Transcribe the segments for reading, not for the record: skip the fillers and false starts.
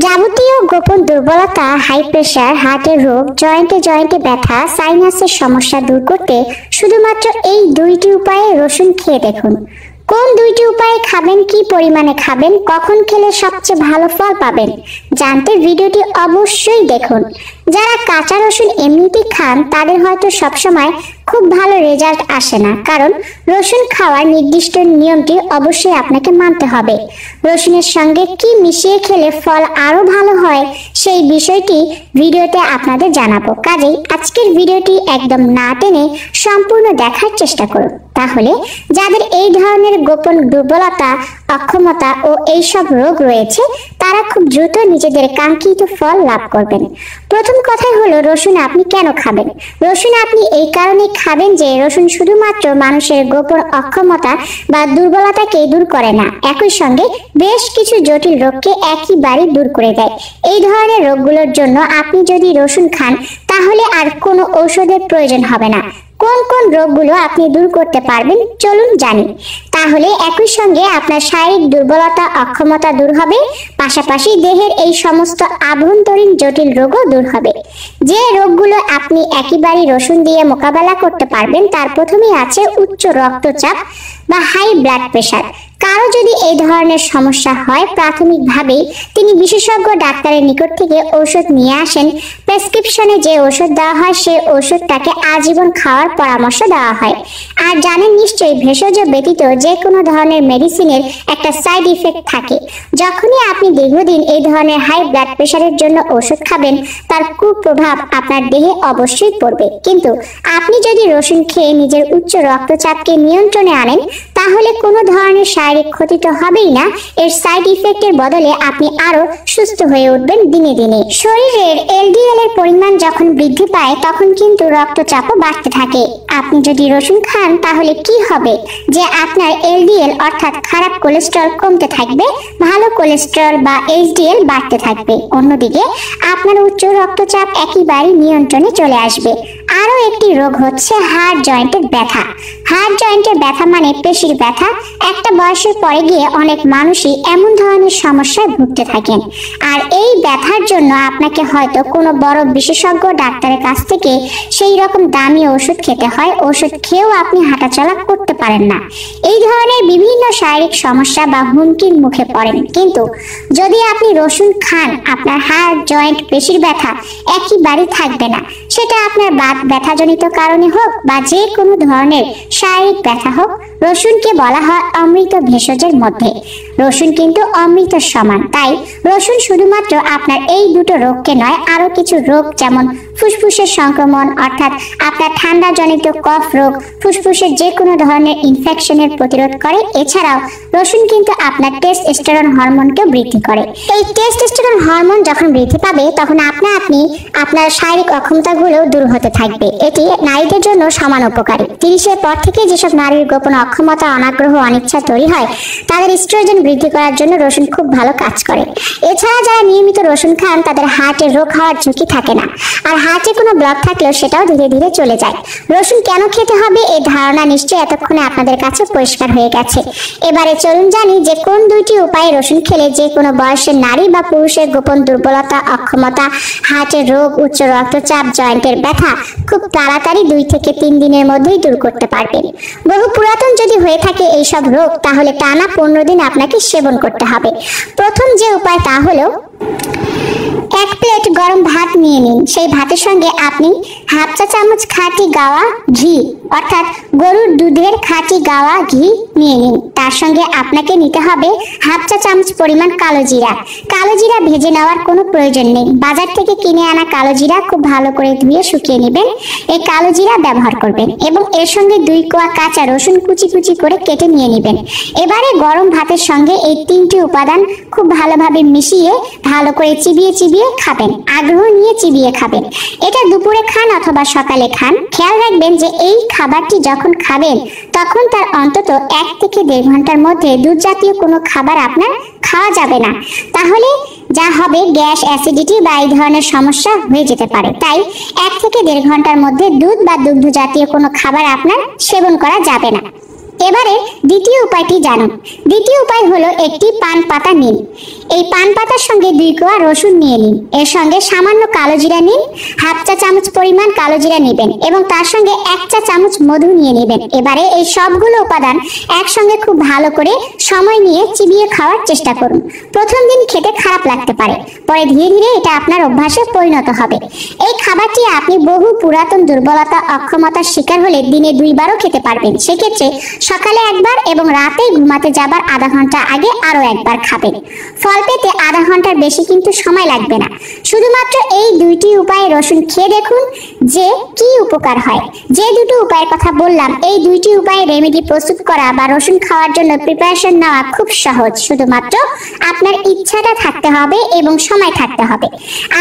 যাবতীয় গোপন দুর্বলতা, হাই প্রেশার, হার্টের রোগ, জয়েন্টে জয়েন্টে ব্যথা, সাইনাসের সমস্যা দূর করতে শুধুমাত্র এই দুইটি উপায়ে রসুন খেয়ে দেখুন। কোন দুইটি উপায়ে খাবেন, কি পরিমাণে খাবেন, কখন খেলে সবচেয়ে ভালো ফল পাবেন জানতে ভিডিওটি অবশ্যই দেখুন। যারা কাঁচা রসুন এমনিতেই খান তাদের হয়তো সবসময় খুব ভালো রেজাল্ট আসে না, কারণ রসুন খাওয়ার নির্দিষ্ট নিয়মটি অবশ্যই আপনাকে মানতে হবে। রসুনের সঙ্গে কি মিশিয়ে খেলে ফল আরো ভালো হয় সেই বিষয়টি ভিডিওতে আপনাদের জানাবো। কাজেই আজকের ভিডিওটি একদম না টেনে সম্পূর্ণ দেখার চেষ্টা করুন, তাহলে যাদের এই ধরনের গোপন দুর্বলতা, অক্ষমতা ও এইসব রোগ রয়েছে তারা খুব দ্রুত নিজেদের কাঙ্ক্ষিত ফল লাভ করবেন। প্রথম কথাই হলো, রসুন আপনি কেন খাবেন? রসুন আপনি এই কারণে খাবেন যে রসুন শুধুমাত্র মানুষের গোপন অক্ষমতা বা দুর্বলতাকে দূর করে না, একই সঙ্গে বেশ কিছু জটিল রোগকে একইবারে দূর করে দেয়। এই ধরনের রোগগুলোর জন্য আপনি যদি রসুন খান তাহলে আর কোনো ঔষধের প্রয়োজন হবে না। কোন কোন রোগগুলো আপনি দূর করতে পারবেন চলুন জানি। তাহলে একই সঙ্গে আপনার শারীরিক দুর্বলতা, অক্ষমতা দূর হবে, পাশাপাশি দেহের এই সমস্ত আভ্যন্তরীণ জটিল রোগও দূর হবে। যে রোগগুলো আপনি একেবারে রসুন দিয়ে মোকাবেলা করতে পারবেন তার প্রথমেই আছে উচ্চ রক্তচাপ বা হাই ব্লাড প্রেশার। কারো যদি এই ধরনের সমস্যা হয় প্রাথমিকভাবেই তিনি বিশেষজ্ঞ ডাক্তারের নিকট থেকে ঔষধ নিয়ে আসেন। প্রেসক্রিপশনে যে ওষুধ দেওয়া হয় সেই ওষুধটাকে আজীবন খাওয়ার পরামর্শ দেওয়া হয়। আর জানেন নিশ্চয়ই ভেষজ ব্যতীত যে কোনো ধরনের মেডিসিনের একটা সাইড ইফেক্ট থাকে। যখনই আপনি দীর্ঘদিন এই ধরনের হাই ব্লাড প্রেশারের জন্য ওষুধ খাবেন তার কুপ্রভাব আপনার দেহে অবশ্যই পড়বে। কিন্তু আপনি যদি রসুন খেয়ে নিজের উচ্চ রক্তচাপকে নিয়ন্ত্রণে আনেন তাহলে কোনো ধরনের শারীরিক ক্ষতি তো হবেই না, এর সাইড ইফেক্টের বদলে আপনি আরো সুস্থ হয়ে উঠবেন দিনে দিনে। শরীরের এলডিএল এর পরিমাণ যখন বৃদ্ধি পায় তখন কিন্তু রক্তচাপও বাড়তে থাকে। আপনি যদি রসুন খান তাহলে কি হবে যে আপনার এলডিএল অর্থাৎ খারাপ কোলেস্টেরল কমতে থাকবে, ভালো কোলেস্টেরল বা এইচডিএল বাড়তে থাকবে। অন্যদিকে আপনার উচ্চ রক্তচাপ একেবারে নিয়ন্ত্রণে চলে আসবে। আরো একটি রোগ হচ্ছে হাড় জয়েন্টের ব্যথা। হাড় জয়েন্টের ব্যথা মানে পেশির ব্যথা। একটা বয়সের পরে গিয়ে অনেক মানুষই এমন ধরনের সমস্যায় ভুগতে থাকেন। আর এই ব্যথার জন্য আপনাকে হয়তো কোনো বড় বিশেষজ্ঞ ডাক্তারের কাছ থেকে সেই রকম দামি ওষুধ খেতে হয়। ওষুধ খেয়েও আপনি হাঁটাচলা করতে পারেন না। এই ধরনের বিভিন্ন শারীরিক সমস্যা বা হুমকির মুখে পড়েন। কিন্তু যদি আপনি রসুন খান আপনার হাড় জয়েন্ট পেশির ব্যথা একেবারেই থাকবে না। সেটা আপনার বাত ব্যথাজনিত কারণে হোক বা যে কোনো ধরনের শারীরিক ব্যথা হোক, রসুনকে বলা হয় অমৃত ভেষজের মধ্যে। রসুন কিন্তু অমৃত সমান। তাই রসুন শুধুমাত্র আপনার এই দুটো রোগকে নয়, আরো কিছু রোগ যেমন ফুসফুসের সংক্রমণ অর্থাৎ আপনার ঠান্ডা জনিত কফ রোগ, ফুসফুসের যে কোনো ধরনের ইনফেকশনের প্রতিরোধ করে। এছাড়াও রসুন কিন্তু আপনার টেস্টোস্টেরন হরমোনকে বৃদ্ধি করে। এই টেস্টোস্টেরন হরমোন যখন বৃদ্ধি পাবে তখন আপনি আপনার শারীরিক অক্ষমতাগুলো দূর হতে থাকবে। এটি নারীদের জন্য সমান উপকারী। 30-এর পর থেকে যেসব নারীর গোপন অক্ষমতা, অনাগ্রহ, অনিচ্ছা তৈরি হয় তাদের ইস্ট্রোজেন বৃদ্ধি করার জন্য রসুন খুব ভালো কাজ করে। এছাড়া যারা নিয়মিত রসুন খান তাদের হার্টের রোগ হওয়ার ঝুঁকি থাকে না, আর হার্টে কোনো ব্লক থাকলেও সেটাও ধীরে ধীরে চলে যায়। রসুন কেন খেতে হবে এই ধারণা নিশ্চয়ই এতক্ষণে আপনাদের কাছে পরিষ্কার হয়ে গেছে। এবারে চলুন জানি যে কোন দুইটি উপায়ে রসুন খেলে যে কোনো বয়সের নারী বা পুরুষের গোপন দুর্বলতা, অক্ষমতা, হার্টের রোগ, উচ্চ রক্তচাপ, জয়েন্টের ব্যথা খুব তাড়াতাড়ি 2 থেকে 3 দিনের মধ্যেই দূর করতে পারবেন। বহু পুরাতন যদি হয়ে থাকে এইসব রোগ তাহলে টানা 15 দিন আপনাকে সেবন করতে হবে। প্রথম যে উপায় তা হলো 1 প্লেট গরম ভাত নিয়ে নিন। সেই ভাতের সঙ্গে আপনি হাফ চা চামচ খাঁটি গাওয়া ঘি অর্থাৎ গরুর দুধের খাঁটি গাওয়া ঘি নিয়ে নিন। তার সঙ্গে আপনাকে নিতে হবে হাফ চা চামচ পরিমাণ কালো জিরা। কালো জিরা ভেজে নেওয়ার কোনো প্রয়োজন নেই। বাজার থেকে কিনে আনা কালো জিরা খুব ভালো করে ধুয়ে শুকিয়ে নেবেন। এই কালো জিরা ব্যবহার করবেন এবং এর সঙ্গে 2 কোয়া কাঁচা রসুন কুচি কুচি করে কেটে নিয়ে নেবেন। এবারে গরম ভাতের সঙ্গে এই 3টি উপাদান খুব ভালোভাবে মিশিয়ে ভালো করে চিবিয়ে চিবিয়ে খাবেন। আগ্রহ নিয়ে চিবিয়ে খাবেন। এটা দুপুরে খান অথবা সকালে খান। খেয়াল রাখবেন যে এই খাবারটি যখন খাবেন তখন তার অন্তত 1 থেকে 1.5 ঘন্টার মধ্যে দুধ জাতীয় কোনো খাবার আপনার খাওয়া যাবে না। তাহলে যা হবে গ্যাস, অ্যাসিডিটি বা এই ধরনের সমস্যা হয়ে যেতে পারে। তাই 1 থেকে 1.5 ঘন্টার মধ্যে দুধ বা দুগ্ধ জাতীয় কোনো খাবার আপনার সেবন করা যাবে না। এবারে দ্বিতীয় উপায়টি জানুন। দ্বিতীয় উপায় হলো একটি পান পাতা নিন। এই পান পাতার সঙ্গে 2 কোয়া রসুন নিয়ে নিন। এর সঙ্গে সামান্য কালো জিরা নিন, হাফ চা চামচ পরিমাণ কালো জিরা নেবেন এবং তার সঙ্গে 1 চা চামচ মধু নিয়ে নেবেন। এবারে এই সবগুলো উপাদান একসঙ্গে খুব ভালো করে সময় নিয়ে চিবিয়ে খাওয়ার চেষ্টা করুন। প্রথম দিন খেতে খারাপ লাগতে পারে, পরে ধীরে ধীরে এটা আপনার অভ্যাসে পরিণত হবে। এই খাবারটি আপনি বহু পুরাতন দুর্বলতা অক্ষমতার শিকার হলে দিনে 2 বারও খেতে পারবেন। সেক্ষেত্রে সকালে একবার এবং রাতে ঘুমাতে যাবার আধা ঘন্টা আগে আরো একবার খাবেন। ফল পেতে আধা ঘন্টার বেশি কিন্তু সময় লাগবে না। শুধুমাত্র এই 2টি উপায়ে রসুন খেয়ে দেখুন যে কি উপকার হয়। যে দুটো উপায়ের কথা বললাম, এই 2টি উপায়ে রেমেডি প্রস্তুত করা বা রসুন খাওয়ার জন্য প্রিপারেশন নেওয়া খুব সহজ। শুধুমাত্র আপনার ইচ্ছাটা থাকতে হবে এবং সময় থাকতে হবে।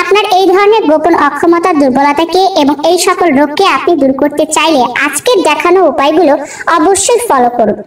আপনার এই ধরনের গোপন অক্ষমতা, দুর্বলতাকে এবং এই সকল রোগকে আপনি দূর করতে চাইলে আজকের দেখানো উপায়গুলো অবশ্যই ফলো করুন।